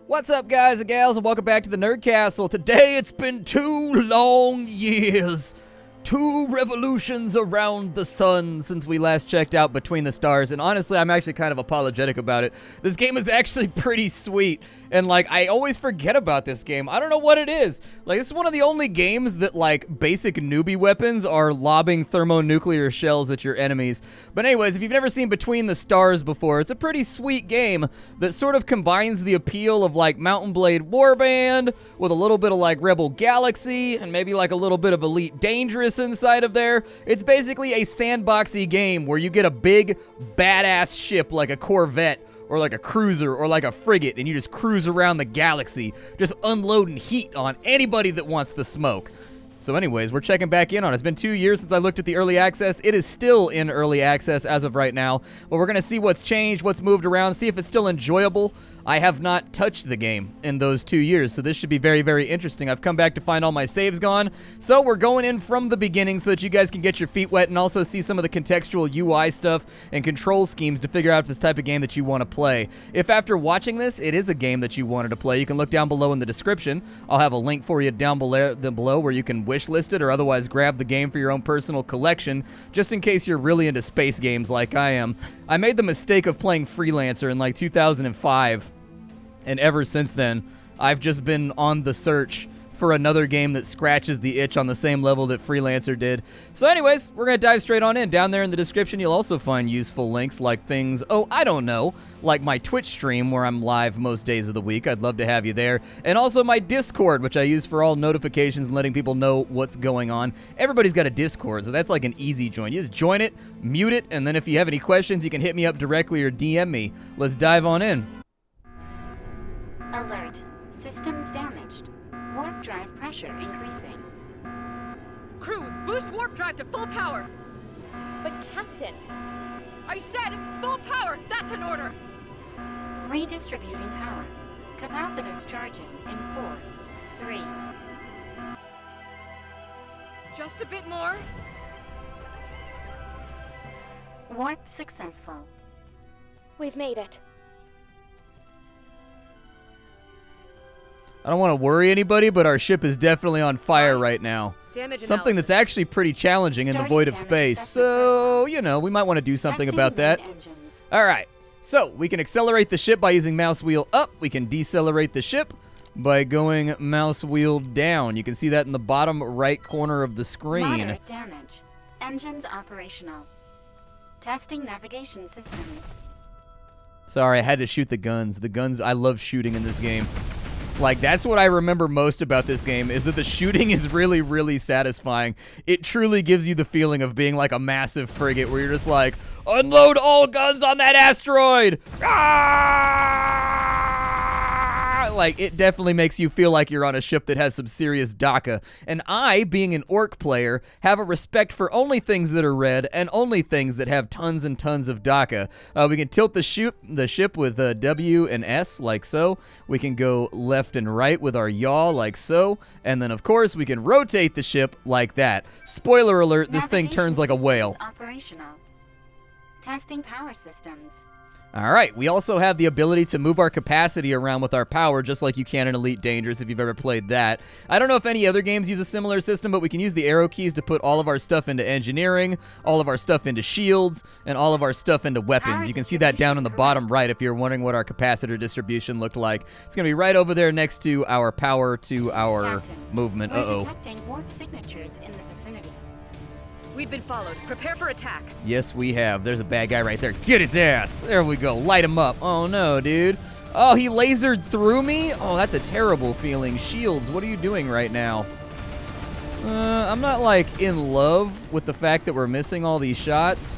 What's up, guys and gals, and welcome back to the Nerd Castle. Today it's been 2 long years. 2 revolutions around the sun since we last checked out Between the Stars, and honestly, I'm actually kind of apologetic about it. This game is actually pretty sweet, and like, I always forget about this game. I don't know what it is. Like, this is one of the only games that, like, basic newbie weapons are lobbing thermonuclear shells at your enemies. But anyways, if you've never seen Between the Stars before, it's a pretty sweet game that sort of combines the appeal of, like, Mountain Blade Warband with a little bit of, like, Rebel Galaxy and maybe, like, a little bit of Elite Dangerous inside of there. It's basically a sandboxy game where you get a big badass ship like a Corvette or like a cruiser or like a frigate, and you just cruise around the galaxy just unloading heat on anybody that wants the smoke. So anyways, we're checking back in on it. It's been 2 years since I looked at the early access. It is still in early access as of right now, but we're going to see what's changed, what's moved around, see if it's still enjoyable. I have not touched the game in those 2 years, so this should be very, very interesting. I've come back to find all my saves gone, so we're going in from the beginning so that you guys can get your feet wet and also see some of the contextual UI stuff and control schemes to figure out if it's the type of game that you want to play. If after watching this, it is a game that you wanted to play, you can look down below in the description. I'll have a link for you down below where you can wish list it or otherwise grab the game for your own personal collection, just in case you're really into space games like I am. I made the mistake of playing Freelancer in like 2005. And ever since then, I've just been on the search for another game that scratches the itch on the same level that Freelancer did. So anyways, we're going to dive straight on in. Down there in the description, you'll also find useful links like things, oh, I don't know, like my Twitch stream where I'm live most days of the week. I'd love to have you there. And also my Discord, which I use for all notifications and letting people know what's going on. Everybody's got a Discord, so that's like an easy join. You just join it, mute it, and then if you have any questions, you can hit me up directly or DM me. Let's dive on in. Alert. Systems damaged. Warp drive pressure increasing. Crew, boost warp drive to full power! But Captain... I said full power! That's an order! Redistributing power. Capacitors charging in 4, 3. Just a bit more. Warp successful. We've made it. I don't want to worry anybody, but our ship is definitely on fire right now. Damage Something that's actually pretty challenging in the void of space. So, you know, we might want to do something about that. All right. So, we can accelerate the ship by using mouse wheel up. We can decelerate the ship by going mouse wheel down. You can see that in the bottom right corner of the screen. Moderate damage. Engines operational. Testing navigation systems. Sorry, I had to shoot the guns. The guns, I love shooting in this game. Like, that's what I remember most about this game, is that the shooting is really, really satisfying. It truly gives you the feeling of being like a massive frigate where you're just like, unload all guns on that asteroid! Ah! Like, it definitely makes you feel like you're on a ship that has some serious DACA. And I, being an orc player, have a respect for only things that are red and only things that have tons and tons of DACA. We can tilt the ship with W and S, like so. We can go left and right with our yaw, like so. And then, of course, we can rotate the ship like that. Spoiler alert, this thing turns like a whale. Operational. Testing power systems. All right, we also have the ability to move our capacity around with our power, just like you can in Elite Dangerous if you've ever played that. I don't know if any other games use a similar system, but we can use the arrow keys to put all of our stuff into engineering, all of our stuff into shields, and all of our stuff into weapons. You can see that down in the bottom right if you're wondering what our capacitor distribution looked like. It's going to be right over there next to our power to our movement. We're detecting warp signatures in the vicinity. We've been followed. Prepare for attack. Yes, we have. There's a bad guy right there. Get his ass. There we go. Light him up. Oh, no, dude. Oh, he lasered through me? Oh, that's a terrible feeling. Shields, what are you doing right now? I'm not, like, in love with the fact that we're missing all these shots,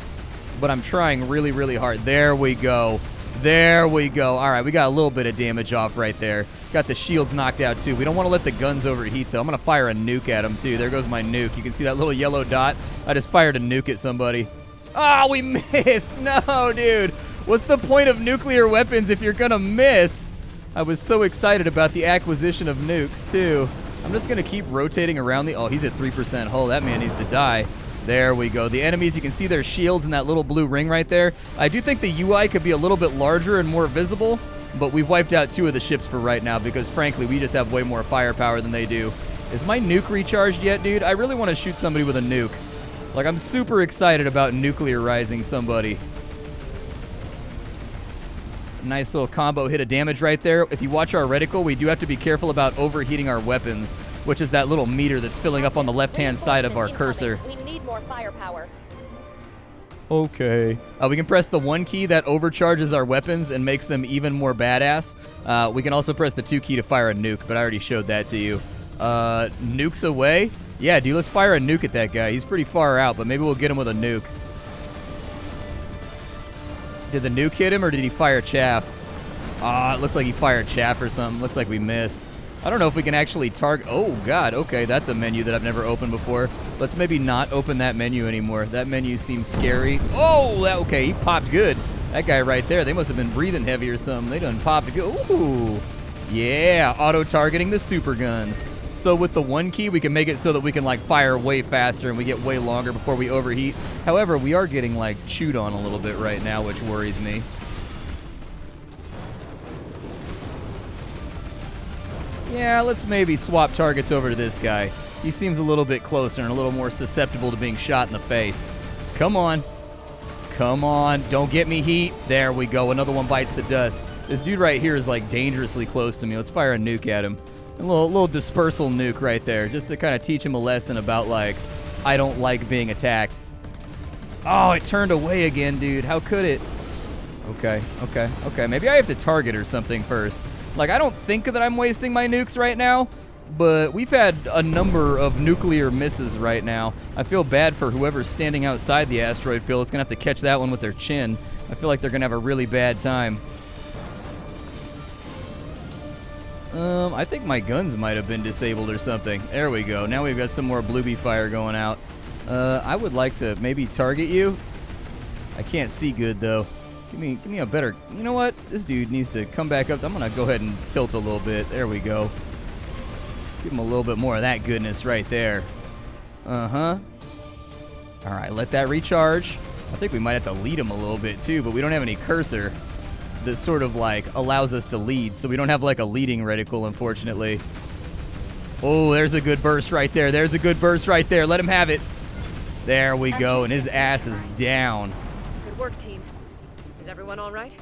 but I'm trying really, really hard. There we go. There we go. All right, we got a little bit of damage off right there. Got the shields knocked out, too. We don't want to let the guns overheat, though. I'm going to fire a nuke at him, too. There goes my nuke. You can see that little yellow dot? I just fired a nuke at somebody. Oh, we missed. No, dude. What's the point of nuclear weapons if you're going to miss? I was so excited about the acquisition of nukes, too. I'm just going to keep rotating around the... Oh, he's at 3% hull. That man needs to die. There we go. The enemies, you can see their shields in that little blue ring right there. I do think the UI could be a little bit larger and more visible. but we've wiped out 2 of the ships for right now because, frankly, we just have way more firepower than they do. Is my nuke recharged yet, dude? I really want to shoot somebody with a nuke. Like, I'm super excited about nuclearizing somebody. Nice little combo hit of damage right there. If you watch our reticle, we do have to be careful about overheating our weapons, which is that little meter that's filling up on the left-hand side of our cursor. We need more firepower. Okay. We can press the 1 key that overcharges our weapons and makes them even more badass. We can also press the 2 key to fire a nuke, but I already showed that to you. Nukes away? Yeah, dude, let's fire a nuke at that guy. He's pretty far out, but maybe we'll get him with a nuke. Did the nuke hit him, or did he fire chaff? It looks like he fired chaff or something. Looks like we missed. I don't know if we can actually target... Oh, God. Okay, that's a menu that I've never opened before. Let's maybe not open that menu anymore. That menu seems scary. Oh, okay, he popped good. That guy right there, they must have been breathing heavy or something. They done popped good. Ooh. Yeah, auto-targeting the super guns. So with the 1 key, we can make it so that we can, like, fire way faster and we get way longer before we overheat. However, we are getting, like, chewed on a little bit right now, which worries me. Yeah, let's maybe swap targets over to this guy. He seems a little bit closer and a little more susceptible to being shot in the face. Come on. Come on. Don't get me heat. There we go. Another one bites the dust. This dude right here is, like, dangerously close to me. Let's fire a nuke at him. A little dispersal nuke right there, just to kind of teach him a lesson about, like, I don't like being attacked. Oh, it turned away again, dude. How could it? Okay. Maybe I have to target or something first. Like, I don't think that I'm wasting my nukes right now, but we've had a number of nuclear misses right now. I feel bad for whoever's standing outside the asteroid field. It's going to have to catch that one with their chin. I feel like they're going to have a really bad time. I think my guns might have been disabled or something. There we go. Now we've got some more blueby fire going out. I would like to maybe target you. I can't see good, though. Give me a better... You know what? This dude needs to come back up. I'm going to go ahead and tilt a little bit. There we go. Give him a little bit more of that goodness right there. Uh-huh. All right, let that recharge. I think we might have to lead him a little bit, too, but we don't have any cursor that sort of, like, allows us to lead, so we don't have, like, a leading reticle, unfortunately. Oh, there's a good burst right there. There's a good burst right there. Let him have it. There we go, and his ass is down. Good work, team. Is everyone all right?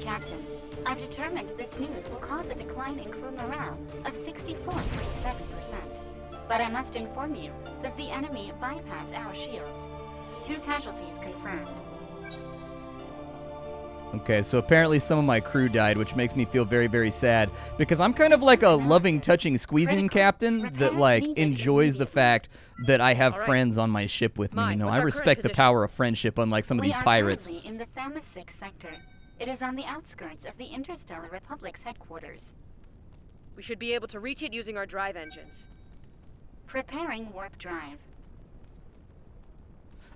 Captain, I've determined this news will cause a decline in crew morale of 64.7%. But I must inform you that the enemy bypassed our shields. 2 casualties confirmed. Okay, so apparently some of my crew died, which makes me feel very, very sad. Because I'm kind of like a loving, touching, squeezing captain that, like, enjoys the fact that I have friends on my ship with me. You know, I respect the power of friendship, unlike some of these pirates. We are currently in the Thamus 6 sector. It is on the outskirts of the Interstellar Republic's headquarters. We should be able to reach it using our drive engines. Preparing warp drive.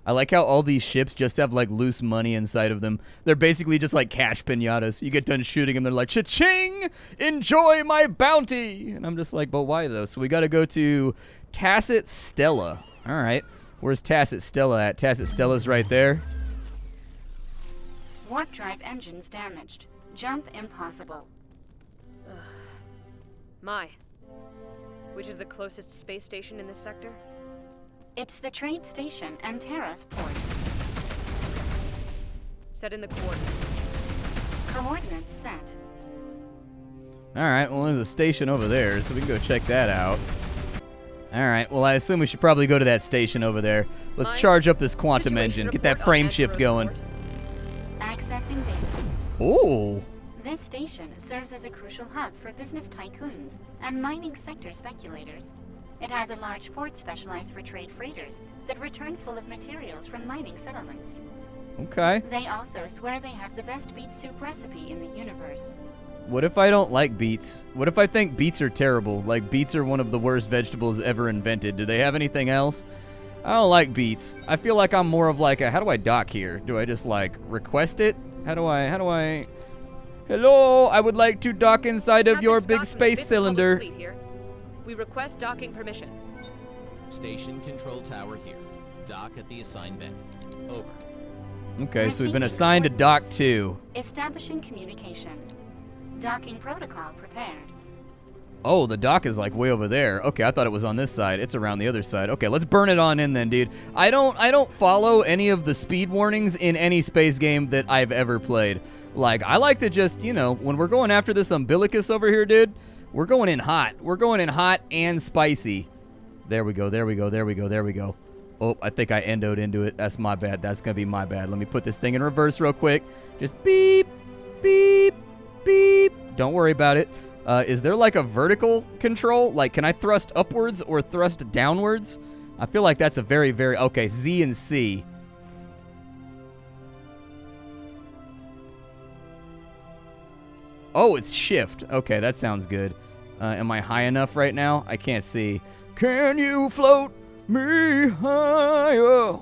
I like how all these ships just have, like, loose money inside of them. They're basically just like cash pinatas. You get done shooting them, they're like, cha-ching! Enjoy my bounty! And I'm just like, but why, though? So we gotta go to Tacit Stella. All right. Where's Tacit Stella at? Tacit Stella's right there. Warp drive engines damaged. Jump impossible. Which is the closest space station in this sector? It's the trade station and Terra's port. Set in the coordinates. Coordinates set. All right, well, there's a station over there, so we can go check that out. All right, well, I assume we should probably go to that station over there. Let's charge up this quantum engine, get that frame shift going. Accessing database. Ooh. This station serves as a crucial hub for business tycoons and mining sector speculators. It has a large port specialized for trade freighters that return full of materials from mining settlements. Okay. They also swear they have the best beet soup recipe in the universe. What if I don't like beets? What if I think beets are terrible? Like, beets are one of the worst vegetables ever invented. Do they have anything else? I don't like beets. I feel like I'm more of like a, how do I dock here? Do I just, like, request it? How do I... Hello, I would like to dock inside of your big space cylinder. We request docking permission. Station control tower here. Dock at the assigned bay. Over. Okay, so we've been assigned to dock 2. Establishing communication. Docking protocol prepared. Oh, the dock is like way over there. Okay, I thought it was on this side. It's around the other side. Okay, let's burn it on in then, dude. I don't follow any of the speed warnings in any space game that I've ever played. Like, I like to just, you know, when we're going after this umbilicus over here, dude, we're going in hot. We're going in hot and spicy. There we go, there we go, there we go, there we go. Oh, I think I endoed into it. That's my bad. That's gonna be my bad. Let me put this thing in reverse real quick. Just beep, beep, beep. Don't worry about it. Is there like a vertical control? Like, can I thrust upwards or thrust downwards? I feel like that's a very, very... Okay, Z and C. Oh, it's shift. Okay, that sounds good. Am I high enough right now? I can't see. Can you float me higher?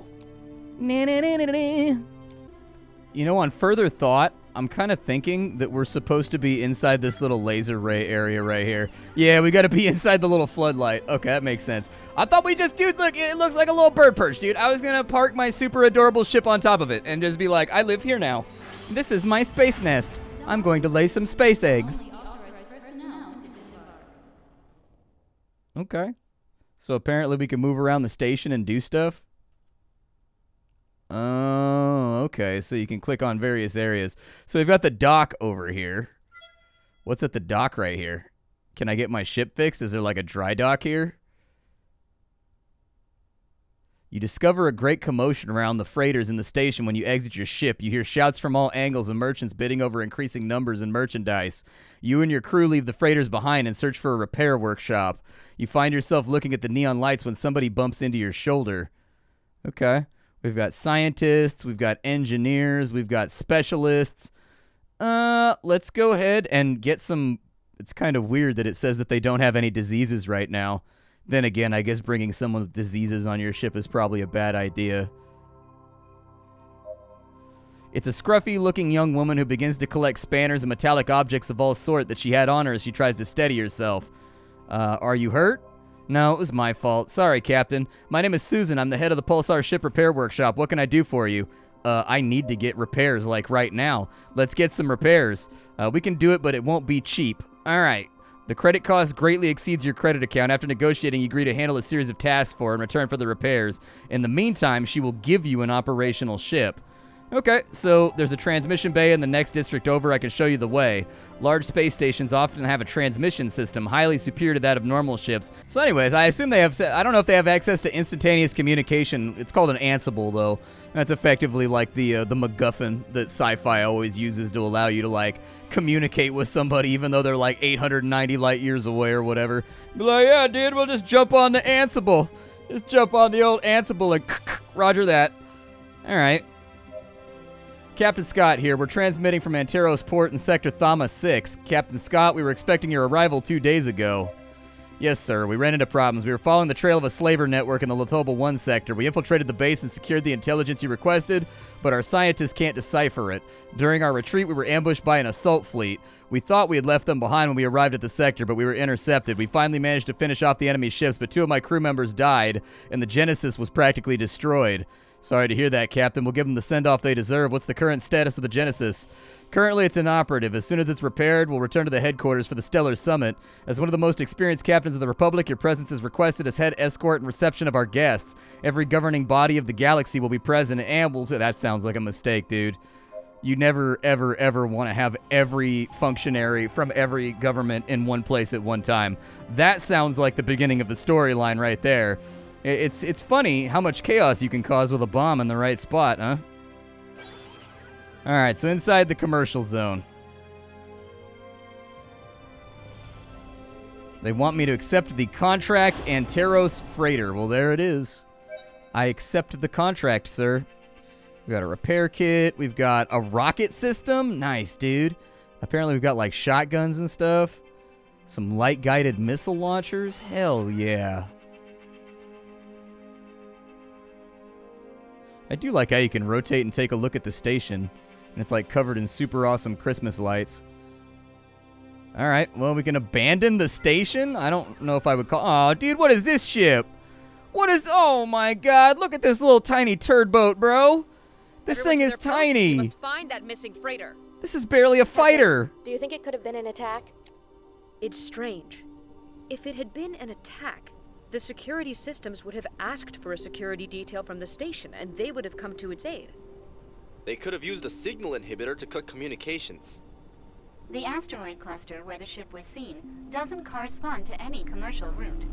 You know, on further thought, I'm kind of thinking that we're supposed to be inside this little laser ray area right here. Yeah, we got to be inside the little floodlight. Okay, that makes sense. I thought we just, dude, look, it looks like a little bird perch, dude. I was going to park my super adorable ship on top of it and just be like, I live here now. This is my space nest. I'm going to lay some space eggs. Okay. So apparently we can move around the station and do stuff. Oh, okay. So you can click on various areas. So we've got the dock over here. What's at the dock right here? Can I get my ship fixed? Is there like a dry dock here? You discover a great commotion around the freighters in the station when you exit your ship. You hear shouts from all angles and merchants bidding over increasing numbers and merchandise. You and your crew leave the freighters behind and search for a repair workshop. You find yourself looking at the neon lights when somebody bumps into your shoulder. Okay. We've got scientists, we've got engineers, we've got specialists. Let's go ahead and get some... It's kind of weird that it says that they don't have any diseases right now. Then again, I guess bringing someone with diseases on your ship is probably a bad idea. It's a scruffy-looking young woman who begins to collect spanners and metallic objects of all sort that she had on her as she tries to steady herself. Are you hurt? No, it was my fault. Sorry, Captain. My name is Susan. I'm the head of the Pulsar Ship Repair Workshop. What can I do for you? I need to get repairs, like right now. Let's get some repairs. We can do it, but it won't be cheap. All right. The credit cost greatly exceeds your credit account. After negotiating, you agree to handle a series of tasks for her in return for the repairs. In the meantime, she will give you an operational ship. Okay, so there's a transmission bay in the next district over. I can show you the way. Large space stations often have a transmission system highly superior to that of normal ships. So anyways, I assume they have... I don't know if they have access to instantaneous communication. It's called an Ansible, though. That's effectively like the MacGuffin that sci-fi always uses to allow you to, like, communicate with somebody even though they're, like, 890 light years away or whatever. Be like, yeah, dude, we'll just jump on the Ansible. Just jump on the old Ansible and roger that. All right. Captain Scott here. We're transmitting from Anteros Port in Sector Thama 6. Captain Scott, we were expecting your arrival 2 days ago. Yes, sir. We ran into problems. We were following the trail of a slaver network in the Lithoba 1 sector. We infiltrated the base and secured the intelligence you requested, but our scientists can't decipher it. During our retreat, we were ambushed by an assault fleet. We thought we had left them behind when we arrived at the sector, but we were intercepted. We finally managed to finish off the enemy ships, but 2 of my crew members died, and the Genesis was practically destroyed. Sorry to hear that, Captain. We'll give them the send-off they deserve. What's the current status of the Genesis? Currently, it's inoperative. As soon as it's repaired, we'll return to the headquarters for the Stellar Summit. As one of the most experienced captains of the Republic, your presence is requested as head escort and reception of our guests. Every governing body of the galaxy will be present, and will... That sounds like a mistake, dude. You never, ever, ever want to have every functionary from every government in one place at one time. That sounds like the beginning of the storyline right there. It's funny how much chaos you can cause with a bomb in the right spot, huh? Alright, so inside the commercial zone. They want me to accept the contract Anteros freighter. Well, there it is. I accept the contract, sir. We've got a repair kit. We've got a rocket system. Nice, dude. Apparently we've got, like, shotguns and stuff. Some light-guided missile launchers. Hell yeah. I do like how you can rotate and take a look at the station. And it's like covered in super awesome Christmas lights. Alright, well, we can abandon the station? I don't know if I would call... Aw, dude, what is this ship? What is... Oh my god, look at this little tiny turd boat, bro. This thing is tiny. You must find that missing freighter. This is barely a fighter. Do you think it could have been an attack? It's strange. If it had been an attack, the security systems would have asked for a security detail from the station, and they would have come to its aid. They could have used a signal inhibitor to cut communications. The asteroid cluster where the ship was seen doesn't correspond to any commercial route.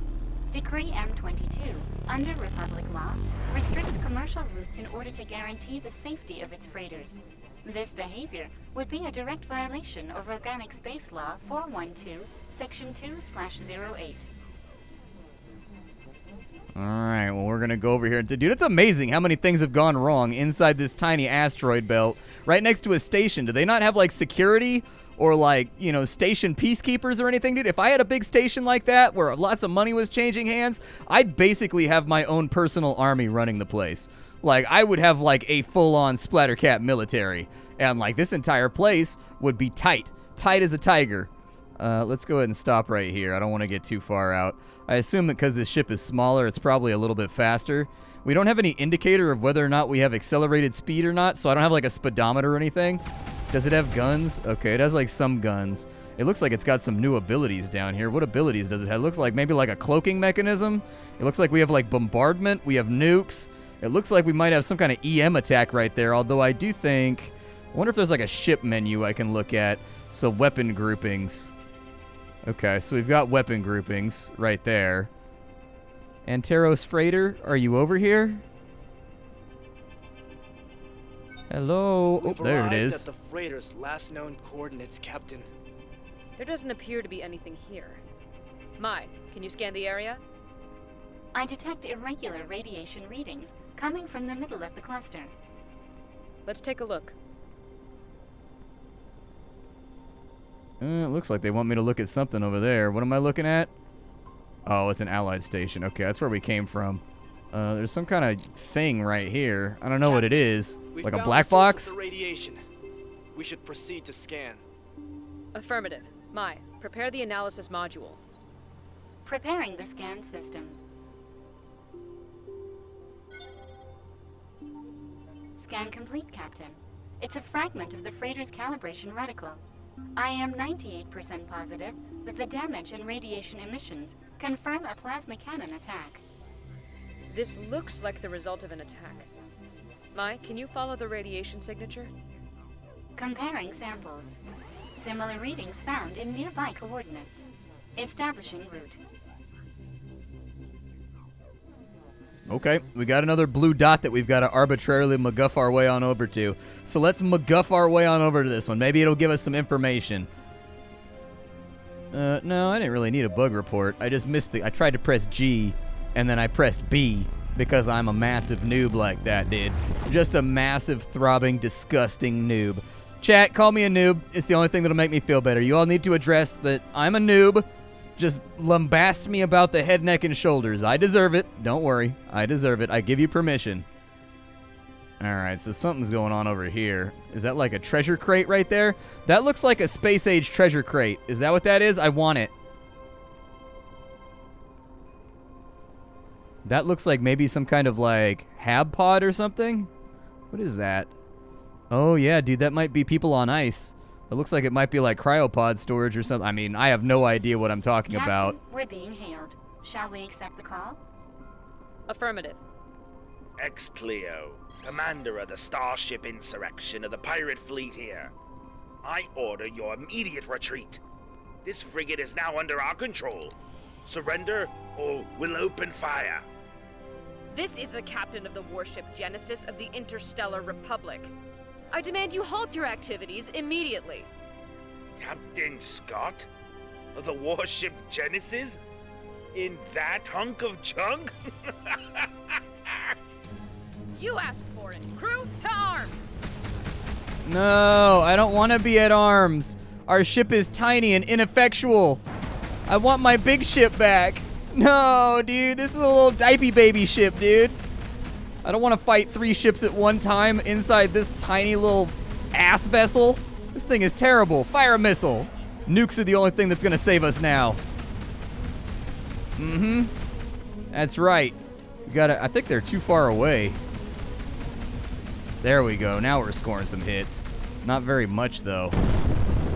Decree M22, under Republic law, restricts commercial routes in order to guarantee the safety of its freighters. This behavior would be a direct violation of Organic Space Law 412, Section 2/08. Alright, well, we're gonna go over here. Dude, it's amazing how many things have gone wrong inside this tiny asteroid belt right next to a station. Do they not have, like, security or, like, you know, station peacekeepers or anything, dude? If I had a big station like that where lots of money was changing hands, I'd basically have my own personal army running the place. Like, I would have, like, a full-on Splattercat military. And, like, this entire place would be tight. Tight as a tiger. Let's go ahead and stop right here. I don't want to get too far out. I assume that because this ship is smaller, it's probably a little bit faster. We don't have any indicator of whether or not we have accelerated speed or not, so I don't have, like, a speedometer or anything. Does it have guns? Okay, it has, like, some guns. It looks like it's got some new abilities down here. What abilities does it have? It looks like maybe, like, a cloaking mechanism. It looks like we have, like, bombardment. We have nukes. It looks like we might have some kind of EM attack right there, although I do think... I wonder if there's, like, a ship menu I can look at. So, weapon groupings. Okay, so we've got weapon groupings right there. Anteros Freighter, are you over here? Hello? Oh, there it is. At the freighter's last known coordinates, Captain. There doesn't appear to be anything here. Mai, can you scan the area? I detect irregular radiation readings coming from the middle of the cluster. Let's take a look. It looks like they want me to look at something over there. What am I looking at? Oh, it's an allied station. Okay, that's where we came from. There's some kind of thing right here. I don't know what it is. Like a black box? The radiation. We should proceed to scan. Affirmative. Mai, prepare the analysis module. Preparing the scan system. Scan complete, Captain. It's a fragment of the freighter's calibration reticle. I am 98% positive that the damage and radiation emissions confirm a plasma cannon attack. This looks like the result of an attack. Mai, can you follow the radiation signature? Comparing samples. Similar readings found in nearby coordinates. Establishing route. Okay, we got another blue dot that we've got to arbitrarily MacGuff our way on over to. So let's MacGuff our way on over to this one. Maybe it'll give us some information. No, I didn't really need a bug report. I just missed I tried to press G, and then I pressed B, because I'm a massive noob like that, dude. Just a massive, throbbing, disgusting noob. Chat, call me a noob. It's the only thing that'll make me feel better. You all need to address that I'm a noob. Just lambast me about the head, neck, and shoulders. I deserve it. Don't worry. I deserve it. I give you permission. Alright, so something's going on over here. Is that like a treasure crate right there? That looks like a space-age treasure crate. Is that what that is? I want it. That looks like maybe some kind of like hab pod or something. What is that? Oh yeah, dude, that might be people on ice. It looks like it might be like cryopod storage or something. I mean, I have no idea what I'm talking Captain, about. we're being hailed. Shall we accept the call? Affirmative. Ex-Pleo, commander of the Starship Insurrection of the pirate fleet here. I order your immediate retreat. This frigate is now under our control. Surrender, or we'll open fire. This is the captain of the warship Genesis of the Interstellar Republic. I demand you halt your activities immediately. Captain Scott? Of the warship Genesis? In that hunk of junk? You asked for it. Crew, to arms! No, I don't want to be at arms. Our ship is tiny and ineffectual. I want my big ship back. No, dude, this is a little diaper baby ship, dude. I don't want to fight 3 ships at one time inside this tiny little ass vessel. This thing is terrible. Fire a missile. Nukes are the only thing that's going to save us now. Mm-hmm. That's right. We gotta, I think they're too far away. There we go. Now we're scoring some hits. Not very much, though.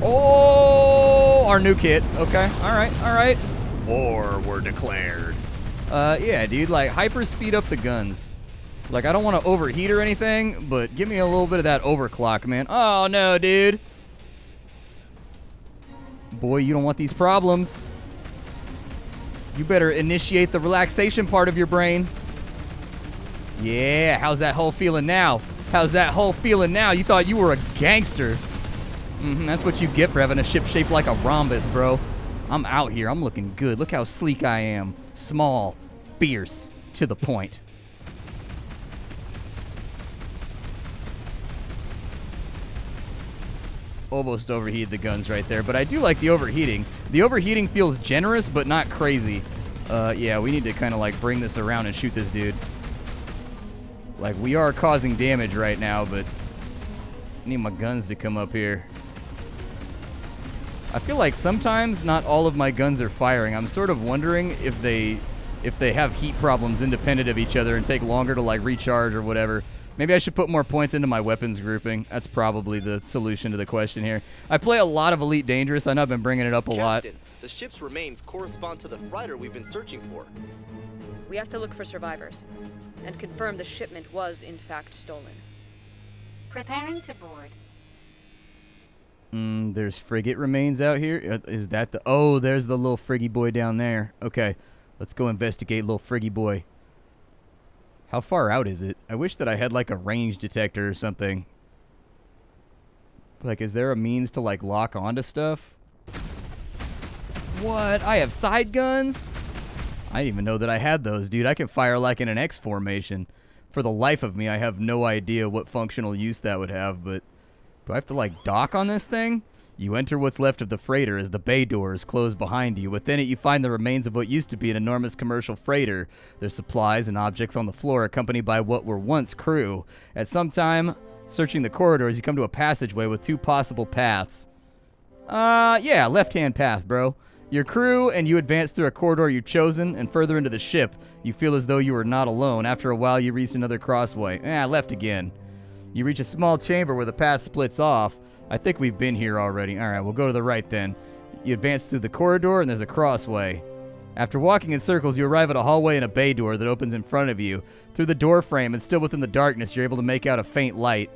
Oh, our new kit. Okay, all right. War were declared. Yeah, dude, like, hyper speed up the guns. Like, I don't want to overheat or anything, but give me a little bit of that overclock, man. Oh, no, dude. Boy, you don't want these problems. You better initiate the relaxation part of your brain. Yeah, how's that hole feeling now? How's that hole feeling now? You thought you were a gangster. That's what you get for having a ship shaped like a rhombus, bro. I'm out here. I'm looking good. Look how sleek I am. Small, fierce, to the point. Almost overheated the guns right there, but I do like the overheating. The overheating feels generous, but not crazy. Yeah, we need to kind of like bring this around and shoot this dude. Like, we are causing damage right now, but I need my guns to come up here. I feel like sometimes not all of my guns are firing. I'm sort of wondering if they have heat problems independent of each other and take longer to like recharge or whatever. Maybe I should put more points into my weapons grouping. That's probably the solution to the question here. I play a lot of Elite Dangerous. I know I've been bringing it up a lot. Captain, the ship's remains correspond to the freighter we've been searching for. We have to look for survivors and confirm the shipment was in fact stolen. Preparing to board. There's frigate remains out here. Is that the... Oh, there's the little friggy boy down there. Okay, let's go investigate little friggy boy. How far out is it? I wish that I had like a range detector or something. Like, is there a means to like lock onto stuff? What? I have side guns? I didn't even know that I had those, dude. I can fire like in an X formation. For the life of me, I have no idea what functional use that would have, but... Do I have to, like, dock on this thing? You enter what's left of the freighter as the bay doors close behind you. Within it, you find the remains of what used to be an enormous commercial freighter. There's supplies and objects on the floor, accompanied by what were once crew. At some time, searching the corridors, you come to a passageway with two possible paths. Yeah, left-hand path, bro. Your crew and you advance through a corridor you've chosen, and further into the ship, you feel as though you are not alone. After a while, you reach another crossway. Left again. You reach a small chamber where the path splits off. I think we've been here already. All right, we'll go to the right then. You advance through the corridor, and there's a crossway. After walking in circles, you arrive at a hallway and a bay door that opens in front of you. Through the door frame, and still within the darkness, you're able to make out a faint light.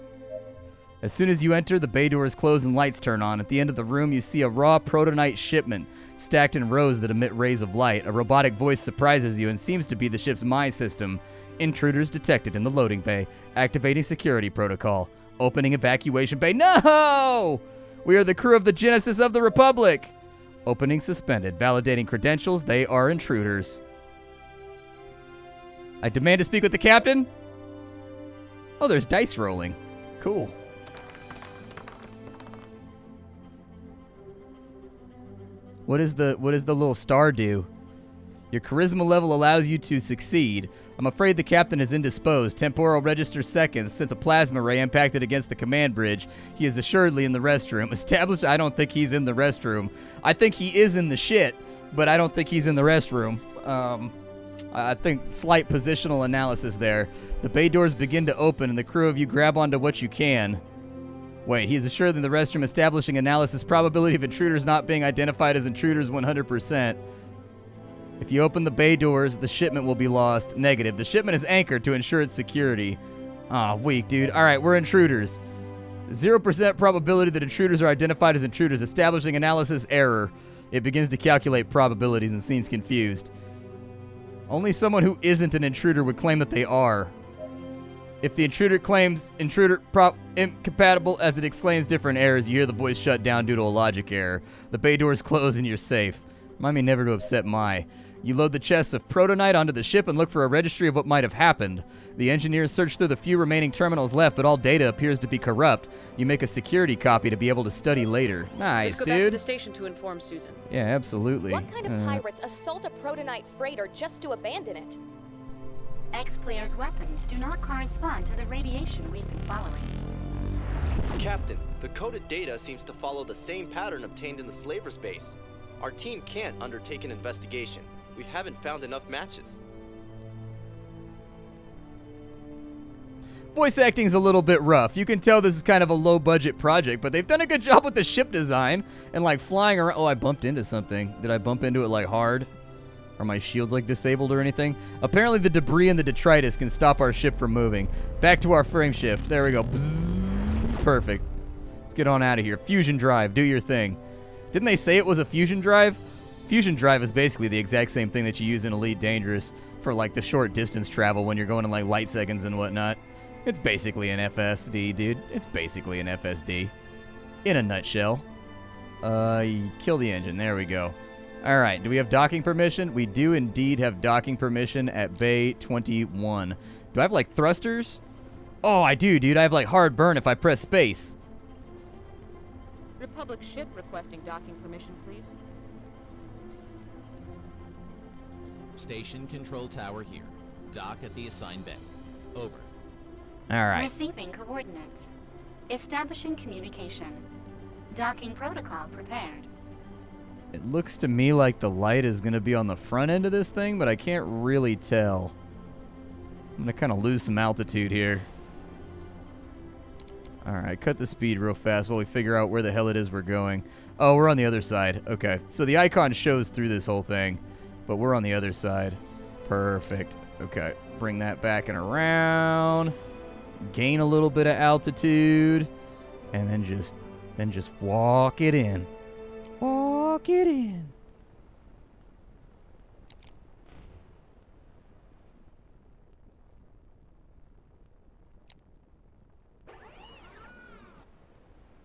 As soon as you enter, the bay doors close and lights turn on. At the end of the room, you see a raw protonite shipment, stacked in rows that emit rays of light. A robotic voice surprises you and seems to be the ship's mind system. Intruders detected in the loading bay. Activating security protocol. Opening evacuation bay. No! We are the crew of the Genesis of the Republic. Opening suspended. Validating credentials. They are intruders. I demand to speak with the captain. Oh, there's dice rolling. Cool. What does the little star do? Your charisma level allows you to succeed. I'm afraid the captain is indisposed. Temporal register seconds. Since a plasma ray impacted against the command bridge, he is assuredly in the restroom. Established, I don't think he's in the restroom. I think he is in the shit, but I don't think he's in the restroom. I think slight positional analysis there. The bay doors begin to open, and the crew of you grab onto what you can. Wait, he is assured in the restroom. Establishing analysis. Probability of intruders not being identified as intruders 100%. If you open the bay doors, the shipment will be lost. Negative. The shipment is anchored to ensure its security. Aw, weak, dude. All right, we're intruders. 0% probability that intruders are identified as intruders. Establishing analysis error. It begins to calculate probabilities and seems confused. Only someone who isn't an intruder would claim that they are. If the intruder claims intruder incompatible as it exclaims different errors, you hear the voice shut down due to a logic error. The bay doors close and you're safe. Remind me never to upset Mai. You load the chests of protonite onto the ship and look for a registry of what might have happened. The engineers search through the few remaining terminals left, but all data appears to be corrupt. You make a security copy to be able to study later. Nice, Let's go dude. back to the station to inform Susan. Yeah, absolutely. What kind of pirates assault a protonite freighter just to abandon it? X-Player's weapons do not correspond to the radiation we've been following. Captain, the coded data seems to follow the same pattern obtained in the slaver's base. Our team can't undertake an investigation. We haven't found enough matches. Voice acting's a little bit rough. You can tell this is kind of a low-budget project, but they've done a good job with the ship design and, like, flying around. Oh, I bumped into something. Did I bump into it, like, hard? Are my shields, like, disabled or anything? Apparently the debris and the detritus can stop our ship from moving. Back to our frame shift. There we go. Bzzz. Perfect. Let's get on out of here. Fusion drive. Do your thing. Didn't they say it was a fusion drive? Fusion drive is basically the exact same thing that you use in Elite Dangerous for, like, the short distance travel when you're going in, like, light seconds and whatnot. It's basically an FSD, dude. It's basically an FSD. In a nutshell. Kill the engine. There we go. All right. Do we have docking permission? We do indeed have docking permission at Bay 21. Do I have, like, thrusters? Oh, I do, dude. I have, like, hard burn if I press space. Republic ship requesting docking permission, please. Station control tower here. Dock at the assigned bay. Over. All right. Receiving coordinates. Establishing communication. Docking protocol prepared. It looks to me like the light is going to be on the front end of this thing, but I can't really tell. I'm going to kind of lose some altitude here. All right, cut the speed real fast while we figure out where the hell it is we're going. Oh, we're on the other side. Okay, so the icon shows through this whole thing, but we're on the other side. Perfect. Okay, bring that back and around. Gain a little bit of altitude, and then just walk it in. Walk it in.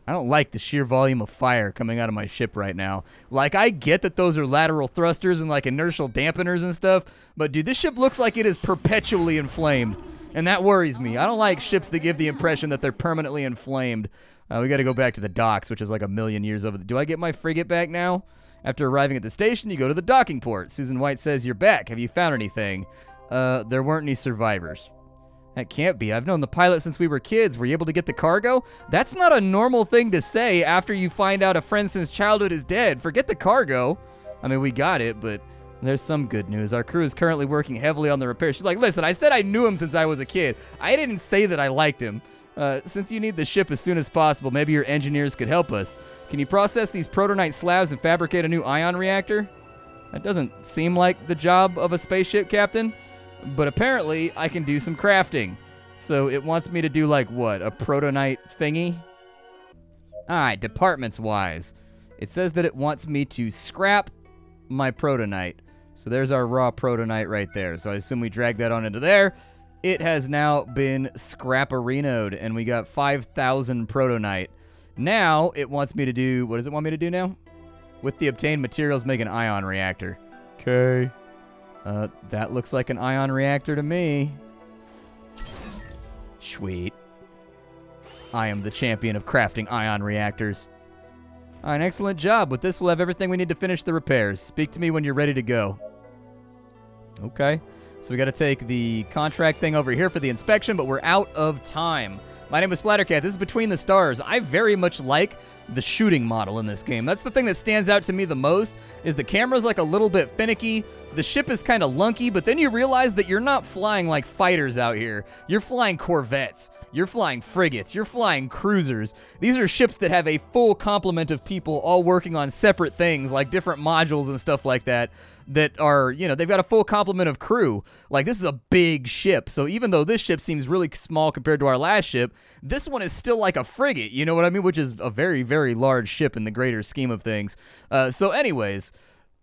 I don't like the sheer volume of fire coming out of my ship right now. Like, I get that those are lateral thrusters and, like, inertial dampeners and stuff, but, dude, this ship looks like it is perpetually inflamed, and that worries me. I don't like ships that give the impression that they're permanently inflamed. We got to go back to the docks, which is like a million years over. Do I get my frigate back now? After arriving at the station, you go to the docking port. Susan White says, "You're back. Have you found anything?" There weren't any survivors. That can't be. I've known the pilot since we were kids. Were you able to get the cargo? That's not a normal thing to say after you find out a friend since childhood is dead. Forget the cargo. I mean, we got it, but there's some good news. Our crew is currently working heavily on the repair. She's like, listen, I said I knew him since I was a kid. I didn't say that I liked him. Since you need the ship as soon as possible, maybe your engineers could help us. Can you process these protonite slabs and fabricate a new ion reactor? That doesn't seem like the job of a spaceship captain. But apparently, I can do some crafting. So it wants me to do, like, what? A protonite thingy? Alright, departments-wise. It says that it wants me to scrap my protonite. So there's our raw protonite right there. So I assume we drag that on into there. It has now been scrap-arenoed, and we got 5,000 protonite. Now, it wants me to do... What does it want me to do now? With the obtained materials, make an ion reactor. Okay. That looks like an ion reactor to me. Sweet. I am the champion of crafting ion reactors. All right, excellent job. With this, we'll have everything we need to finish the repairs. Speak to me when you're ready to go. Okay. So we got to take the contract thing over here for the inspection, but we're out of time. My name is Splattercat. This is Between the Stars. I very much like the shooting model in this game. That's the thing that stands out to me the most, is the camera's like a little bit finicky. The ship is kind of lunky, but then you realize that you're not flying like fighters out here. You're flying corvettes. You're flying frigates. You're flying cruisers. These are ships that have a full complement of people all working on separate things, like different modules and stuff like that, that are, you know, they've got a full complement of crew. Like, this is a big ship. So even though this ship seems really small compared to our last ship, this one is still like a frigate, you know what I mean? Which is a very, very large ship in the greater scheme of things. So anyways...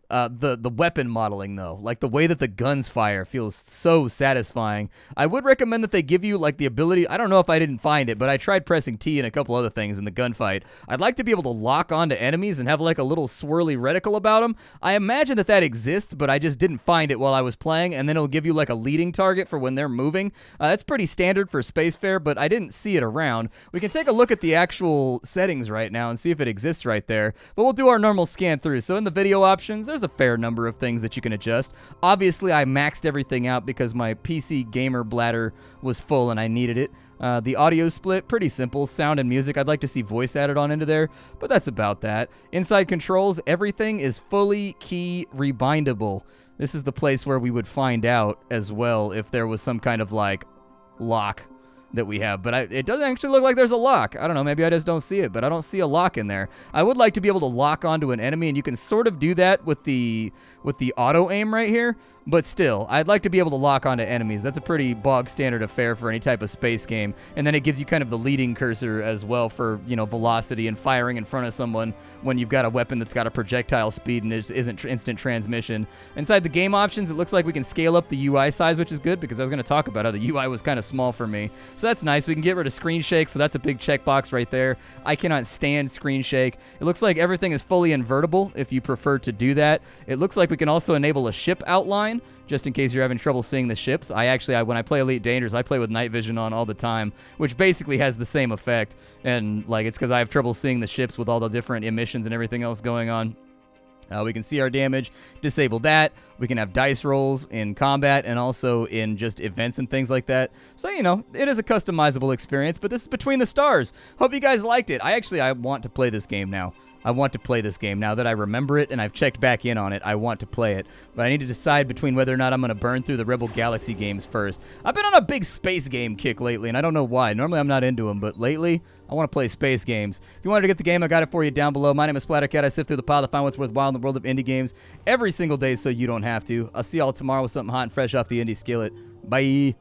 The weapon modeling, though, like the way that the guns fire feels so satisfying. I would recommend that they give you, like, the ability, I don't know if I didn't find it, but I tried pressing T and a couple other things in the gunfight. I'd like to be able to lock onto enemies and have, like, a little swirly reticle about them. I imagine that that exists, but I just didn't find it while I was playing, and then it'll give you, like, a leading target for when they're moving. That's pretty standard for Spacefair, but I didn't see it around. We can take a look at the actual settings right now and see if it exists right there, but we'll do our normal scan through. So in the video options, there's a fair number of things that you can adjust. Obviously, I maxed everything out because my PC gamer bladder was full and I needed it. The audio split, pretty simple. Sound and music, I'd like to see voice added on into there, but that's about that. Inside controls, everything is fully key rebindable. This is the place where we would find out as well if there was some kind of, like, lock that we have, but it doesn't actually look like there's a lock. I don't know, maybe I just don't see it, but I don't see a lock in there. I would like to be able to lock onto an enemy, and you can sort of do that with the auto aim right here, but still, I'd like to be able to lock onto enemies. That's a pretty bog standard affair for any type of space game, and then it gives you kind of the leading cursor as well for, you know, velocity and firing in front of someone when you've got a weapon that's got a projectile speed and isn't instant transmission. Inside the game options, it looks like we can scale up the UI size, which is good because I was going to talk about how the UI was kind of small for me. So that's nice. We can get rid of screen shake, so that's a big checkbox right there. I cannot stand screen shake. It looks like everything is fully invertible if you prefer to do that. It looks like we can also enable a ship outline, just in case you're having trouble seeing the ships. When I play Elite Dangerous, I play with night vision on all the time, which basically has the same effect. And like, it's because I have trouble seeing the ships with all the different emissions and everything else going on. We can see our damage, disable that. We can have dice rolls in combat and also in just events and things like that. So, you know, it is a customizable experience, but this is Between the Stars. Hope you guys liked it. I want to play this game now. I want to play this game now that I remember it and I've checked back in on it. I want to play it, but I need to decide between whether or not I'm going to burn through the Rebel Galaxy games first. I've been on a big space game kick lately, and I don't know why. Normally I'm not into them, but lately I want to play space games. If you wanted to get the game, I got it for you down below. My name is Splat. I sift through the pile to find what's worthwhile in the world of indie games every single day so you don't have to. I'll see y'all tomorrow with something hot and fresh off the indie skillet. Bye.